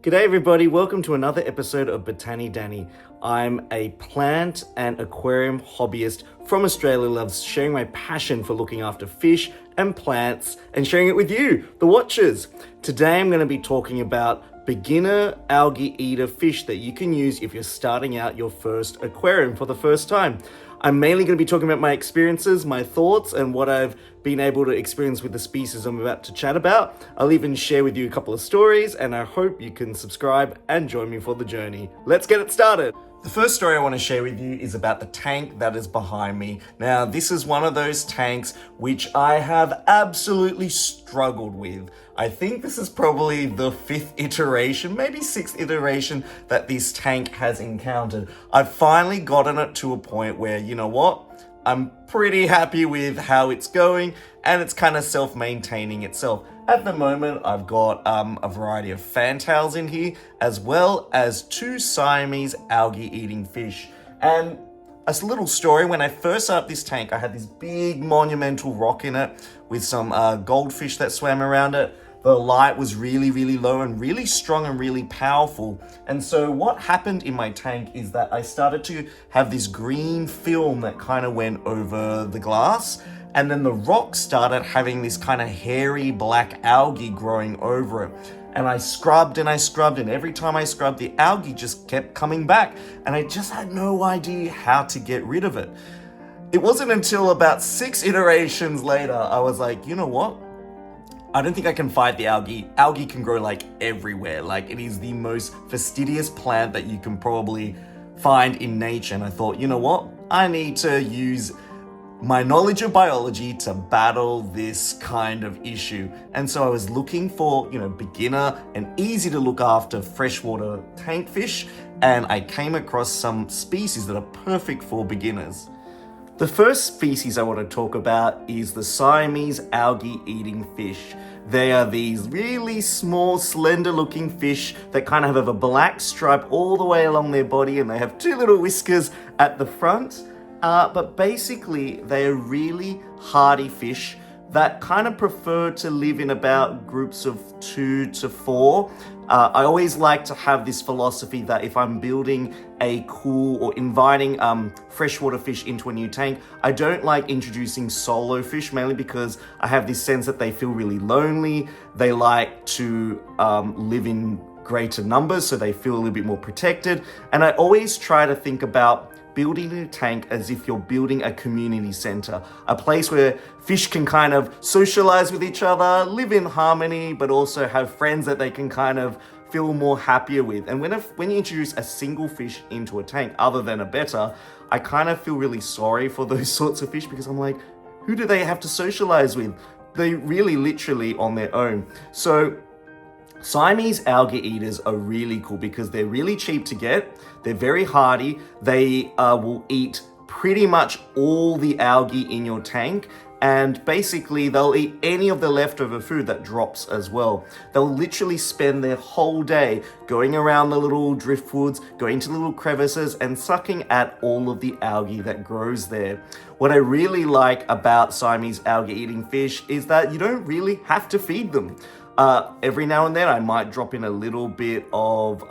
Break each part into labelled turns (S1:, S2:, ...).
S1: G'day everybody, welcome to another episode of Botany Danny. I'm a plant and aquarium hobbyist from Australia, loves sharing my passion for looking after fish and plants and sharing it with you, the watchers. Today I'm going to be talking about beginner algae eater fish that you can use if you're starting out your first aquarium for the first time. I'm mainly going to be talking about my experiences, my thoughts, and what I've been able to experience with the species I'm about to chat about. I'll even share with you a couple of stories, and I hope you can subscribe and join me for the journey. Let's get it started. The first story I want to share with you is about the tank that is behind me. Now, this is one of those tanks which I have absolutely struggled with. I think this is probably the 5th iteration, maybe 6th iteration that this tank has encountered. I've finally gotten it to a point where, you know what? I'm pretty happy with how it's going, and it's kind of self-maintaining itself. At the moment, I've got a variety of fantails in here, as well as 2 Siamese algae-eating fish. And a little story, when I first set up this tank, I had this big monumental rock in it with some goldfish that swam around it. The light was really, really low and really strong and really powerful. And so what happened in my tank is that I started to have this green film that kind of went over the glass. And then the rock started having this kind of hairy black algae growing over it. And I scrubbed and every time I scrubbed, the algae just kept coming back. And I just had no idea how to get rid of it. It wasn't until about 6 iterations later, I was like, you know what? I don't think I can fight the algae. Algae can grow like everywhere. Like, it is the most fastidious plant that you can probably find in nature. And I thought, you know what? I need to use my knowledge of biology to battle this kind of issue. And so I was looking for, beginner and easy to look after freshwater tank fish. And I came across some species that are perfect for beginners. The first species I want to talk about is the Siamese algae-eating fish. They are these really small, slender-looking fish that kind of have a black stripe all the way along their body, and they have 2 little whiskers at the front. But basically, they are really hardy fish that kind of prefer to live in about groups of 2 to 4. I always like to have this philosophy that if I'm building a cool or inviting freshwater fish into a new tank, I don't like introducing solo fish, mainly because I have this sense that they feel really lonely. They like to live in greater numbers, so they feel a little bit more protected. And I always try to think about building a tank as if you're building a community center, a place where fish can kind of socialize with each other, live in harmony, but also have friends that they can kind of feel more happier with. And when you introduce a single fish into a tank other than a betta, I kind of feel really sorry for those sorts of fish, because I'm like, who do they have to socialize with? They really literally on their own. So Siamese algae eaters are really cool because they're really cheap to get. They're very hardy. They will eat pretty much all the algae in your tank. And basically, they'll eat any of the leftover food that drops as well. They'll literally spend their whole day going around the little driftwoods, going to little crevices, and sucking at all of the algae that grows there. What I really like about Siamese algae-eating fish is that you don't really have to feed them. Every now and then I might drop in a little bit of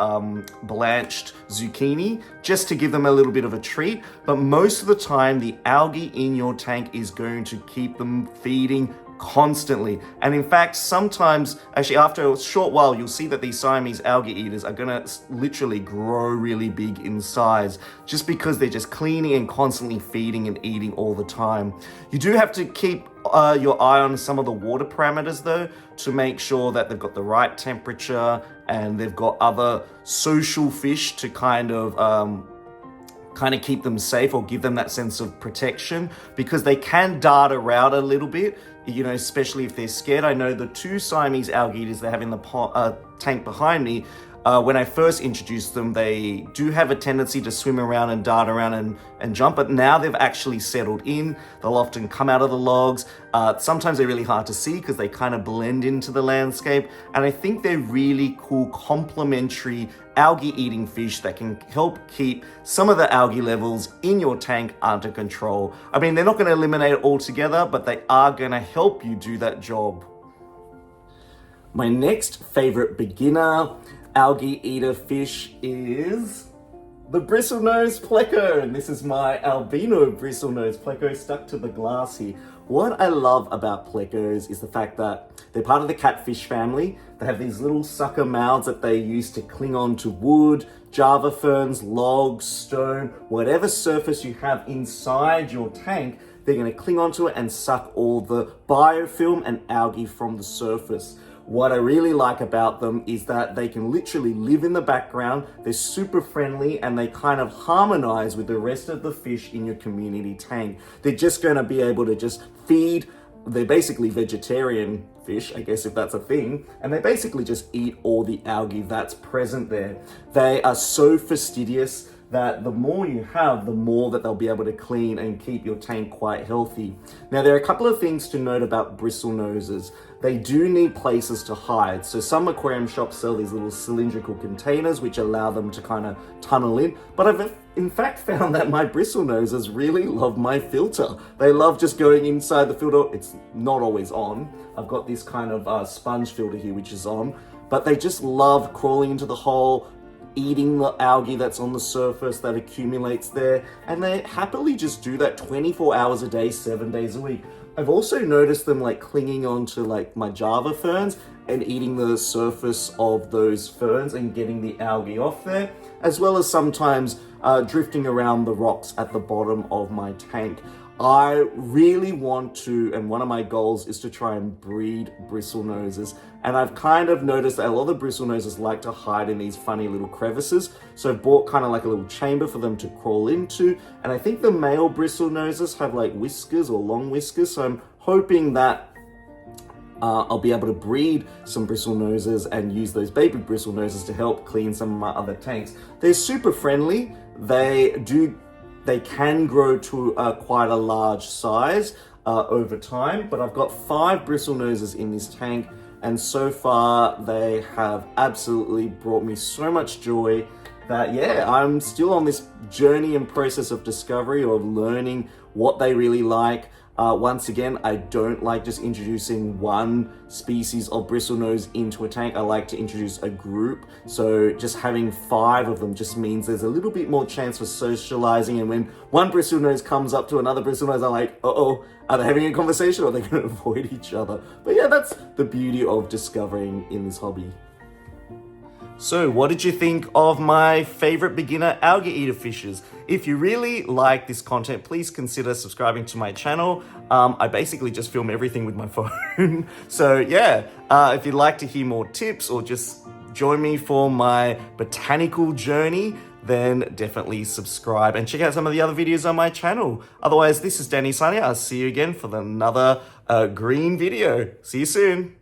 S1: blanched zucchini just to give them a little bit of a treat, but most of the time the algae in your tank is going to keep them feeding constantly. And in fact, sometimes, actually after a short while, you'll see that these Siamese algae eaters are gonna literally grow really big in size just because they're just cleaning and constantly feeding and eating all the time. You do have to keep your eye on some of the water parameters though, to make sure that they've got the right temperature and they've got other social fish to kind of keep them safe or give them that sense of protection, because they can dart around a little bit, especially if they're scared. I know the 2 Siamese algae eaters they have in the tank behind me, when I first introduced them, they do have a tendency to swim around and dart around and jump, but now they've actually settled in. They'll often come out of the logs. Sometimes they're really hard to see because they kind of blend into the landscape. And I think they're really cool complementary algae-eating fish that can help keep some of the algae levels in your tank under control. I mean, they're not going to eliminate it altogether, but they are going to help you do that job. My next favorite beginner algae eater fish is the bristlenose pleco, and this is my albino bristlenose pleco stuck to the glass here. What I love about plecos is the fact that they're part of the catfish family. They have these little sucker mouths that they use to cling on to wood, java ferns, logs, stone, whatever surface you have inside your tank, they're going to cling onto it and suck all the biofilm and algae from the surface. What I really like about them is that they can literally live in the background, they're super friendly, and they kind of harmonize with the rest of the fish in your community tank. They're just going to be able to just feed. They're basically vegetarian fish, I guess if that's a thing, and they basically just eat all the algae that's present there. They are so fastidious that the more you have, the more that they'll be able to clean and keep your tank quite healthy. Now, there are a couple of things to note about bristlenoses. They do need places to hide. So some aquarium shops sell these little cylindrical containers which allow them to kind of tunnel in. But I've in fact found that my bristlenoses really love my filter. They love just going inside the filter. It's not always on. I've got this kind of sponge filter here which is on. But they just love crawling into the hole, eating the algae that's on the surface that accumulates there, and they happily just do that 24 hours a day, 7 days a week. I've also noticed them like clinging onto like my java ferns and eating the surface of those ferns and getting the algae off there, as well as sometimes drifting around the rocks at the bottom of my tank. I really want to, and one of my goals is to try and breed bristlenoses. And I've kind of noticed that a lot of the bristlenoses like to hide in these funny little crevices. So I bought kind of like a little chamber for them to crawl into. And I think the male bristlenoses have like whiskers or long whiskers. So I'm hoping that I'll be able to breed some bristlenoses and use those baby bristlenoses to help clean some of my other tanks. They're super friendly. They can grow to quite a large size over time, but I've got 5 bristlenoses in this tank, and so far they have absolutely brought me so much joy that, yeah, I'm still on this journey and process of discovery, of learning what they really like. Once again, I don't like just introducing one species of bristlenose into a tank. I like to introduce a group. So just having 5 of them just means there's a little bit more chance for socializing. And when one bristlenose comes up to another bristlenose, I'm like, uh-oh, are they having a conversation or are they going to avoid each other? But yeah, that's the beauty of discovering in this hobby. So what did you think of my favorite beginner algae eater fishes? If you really like this content, please consider subscribing to my channel. I basically just film everything with my phone. So yeah, if you'd like to hear more tips or just join me for my botanical journey, then definitely subscribe and check out some of the other videos on my channel. Otherwise, this is Danny signing out. I'll see you again for another green video. See you soon.